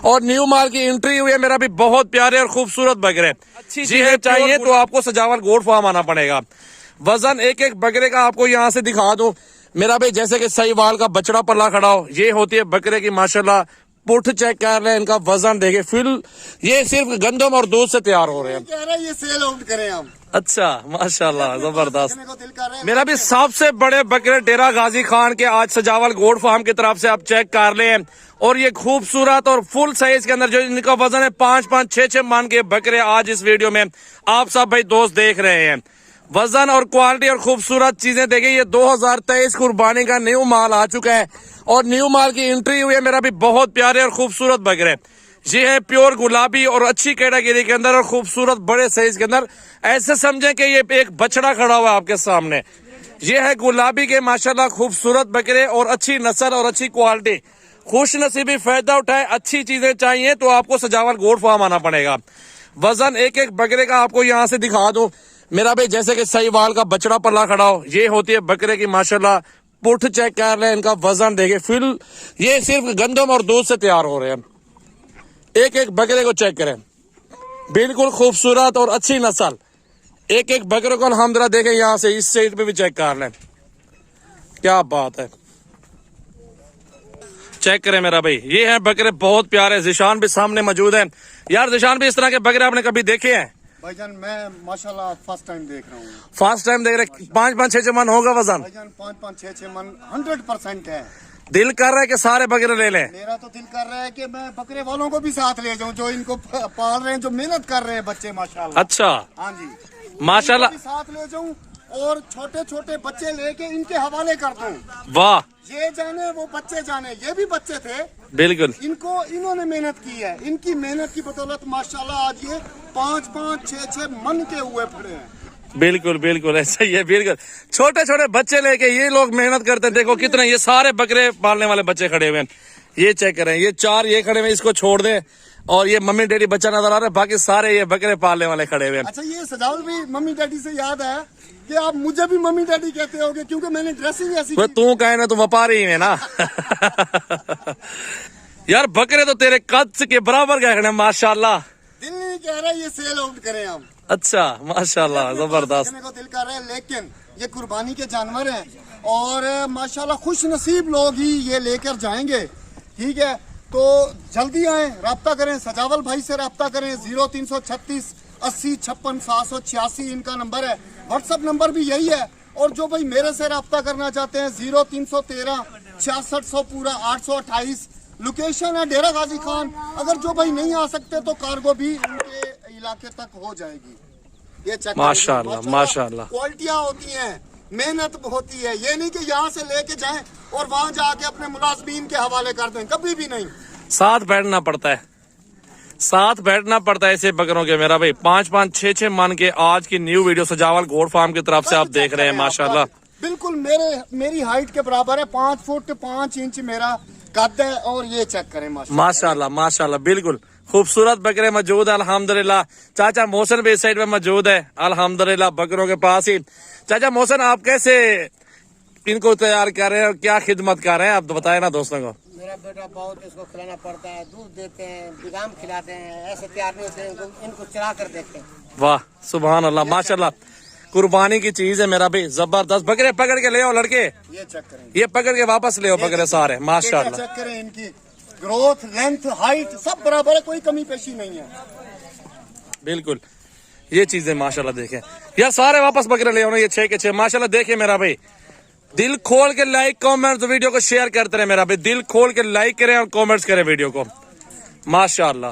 और न्यू माल की एंट्री हुई है मेरा भी। बहुत प्यारे और खूबसूरत बकरे अच्छी चीजें चाहिए तो आपको सजावल गोट फार्म आना पड़ेगा। वजन एक एक बकरे का आपको यहाँ से दिखा दूं मेरा भाई, जैसे कि सहीवाल का बछड़ा पल्ला खड़ा हो, ये होती है बकरे की माशाल्लाह। पुठ चेक कर रहे हैं, इनका वजन देखे, फिल ये सिर्फ गंदम और दूध से तैयार हो रहे हैं। कह रहे हैं ये सेल आउट करें हम। अच्छा माशाल्लाह जबरदस्त। मेरा भी सबसे बड़े बकरे डेरा गाजी खान के आज सजावल गोट फार्म की तरफ से आप चेक कर ले। और ये खूबसूरत और फुल साइज के अंदर जो इनका वजन है 5-5, 6-6 मन के बकरे आज इस वीडियो में आप सब भाई दोस्त देख रहे हैं। वजन और क्वालिटी और खूबसूरत चीजें देखें। ये 2023 कुर्बानी का न्यू माल आ चुका है और न्यू माल की एंट्री हुई है मेरा भी। बहुत प्यारे और खूबसूरत बकरे ये है प्योर गुलाबी और अच्छी कैटेगरी के अंदर और खूबसूरत बड़े साइज के अंदर। ऐसे समझें कि ये एक बछड़ा खड़ा हुआ है आपके सामने। ये है गुलाबी के माशाल्लाह खूबसूरत बकरे और अच्छी नस्ल और अच्छी क्वालिटी। खुश नसीबी फायदा उठाए, अच्छी चीजें चाहिए तो आपको सजावल गोट फार्म आना पड़ेगा। वजन एक एक बकरे का आपको यहाँ से दिखा दूं मेरा भाई, जैसे कि सहीवाल का बछड़ा पल्ला खड़ा हो, ये होती है बकरे की माशाल्लाह। पुठ चेक कर रहे हैं, इनका वजन देखे, फिल ये सिर्फ गंदम और दूध से तैयार हो रहे हैं। एक एक बकरे को चेक करें, बिल्कुल खूबसूरत और अच्छी नस्ल। एक एक बकरे को अल्हम्दुलिल्लाह देखें, यहाँ से इस साइड पे भी चेक कर लें, क्या बात है। चेक करें मेरा भाई, ये है बकरे बहुत प्यारे। जिशान भी सामने मौजूद है। यार जिशान भी इस तरह के बकरे आपने कभी देखे हैं? भाईजान मैं माशाल्लाह फर्स्ट टाइम देख रहा हूँ। फर्स्ट टाइम देख रहे? 5-5, 6-6 मन होगा वजन? भाईजान 5-5, 6-6 मन 100% है। दिल कर रहा है कि सारे बकरे ले लें? मेरा तो दिल कर रहा है कि मैं बकरे वालों को भी साथ ले जाऊं, जो इनको पाल रहे हैं, जो मेहनत कर रहे हैं बच्चे माशाल्लाह। अच्छा हाँ जी, माशाल्लाह, इनको भी साथ ले जाऊं और छोटे छोटे बच्चे लेके इनके हवाले कर दूं। वाह, ये जाने वो बच्चे जाने, ये भी बच्चे थे बिल्कुल। इन्होंने मेहनत की है, इनकी मेहनत की बदौलत माशाल्लाह आज ये 5-5, 6-6 मन के हुए पड़े हैं। बिल्कुल बिल्कुल ऐसा ही है, बिल्कुल। छोटे छोटे बच्चे लेके ये लोग मेहनत करते हैं। देखो कितने ये सारे बकरे पालने वाले बच्चे खड़े हुए हैं। ये चेक करें, ये 4 ये खड़े हुए, इसको छोड़ दें और ये मम्मी डैडी बच्चा नजर आ रहा है, बाकी सारे ये बकरे पालने वाले खड़े हुए हैं। अच्छा, ये सजावल भी मम्मी डैडी से याद है कि आप मुझे भी मम्मी डैडी कहते होगे, क्योंकि मैंने ड्रेसिंग ऐसी की। तू कहे ना, तू व्यापारी है ना। यार बकरे तो तेरे कद के बराबर गए खड़े माशाल्लाह। दिल नहीं कह रहा ये सेल आउट करें हम। अच्छा माशाल्लाह जबरदस्त। को दिल कर रहा है, लेकिन ये कुर्बानी के जानवर हैं और माशाल्लाह खुश नसीब लोग ही ये लेकर जाएंगे। ठीक है, तो जल्दी आए, राब्ता करें, सजावल भाई से राब्ता करें। 0336 80 56 786 इनका नंबर है। व्हाट्सएप नंबर भी यही है। और जो भाई मेरे से राब्ता करना चाहते हैं 0313 6600 पूरा 828। लोकेशन है डेरा गाजी खान। अगर जो भाई नहीं आ सकते तो कार्गो भी उनके इलाके तक हो जाएगी। ये चेक माशाल्लाह माशाल्लाह, क्वालिटियां होती हैं, मेहनत होती है। ये नहीं कि यहाँ से लेके जाएं और वहाँ जाके अपने मुलाजमीन के हवाले कर दें, कभी भी नहीं। साथ बैठना पड़ता है, साथ बैठना पड़ता है ऐसे बकरों के। मेरा भाई 5-5, 6-6 मन के आज की न्यू वीडियो सजावल गोट फार्म की तरफ से आप देख रहे हैं माशाल्लाह। बिल्कुल मेरी हाइट के बराबर है, 5 फुट 5 इंच मेरा कद है। और ये चेक करें माशाल्लाह माशाल्लाह, बिल्कुल खूबसूरत बकरे मौजूद है अल्हम्दुलिल्लाह। चाचा मोहसिन भी इस साइड में मौजूद है अल्हम्दुलिल्लाह, बकरों के पास ही। चाचा मोहसिन, आप कैसे इनको तैयार कर रहे हैं और क्या खिदमत कर रहे हैं, आप बताए ना दोस्तों को। मेरा बेटा बहुत इसको खिलाना पड़ता है, दूध देते हैं, बिगाम खिलाते हैं, ऐसे तैयार नहीं होते हैं, इनको चला कर देखते हैं। वाह सुभान अल्लाह माशाल्लाह, कुर्बानी की चीज है मेरा भाई, जबरदस्त। बकरे पकड़ के ले आओ लड़के, ये चेक करें, ये पकड़ के वापस ले आओ बकरे सारे माशाल्लाह। चेक करें, इनकी ग्रोथ, लेंथ, हाइट सब बराबर है, कोई कमी पेशी नहीं है। बिल्कुल ये चीजें माशाल्लाह देखें यार, सारे वापस बकरे ले आओ, ये 6 के 6 माशाल्लाह। देखे मेरा भाई, दिल खोल के लाइक कमेंट्स वीडियो को शेयर करते रहे मेरा भाई, दिल खोल के लाइक करें और कमेंट्स करें वीडियो को माशाल्लाह।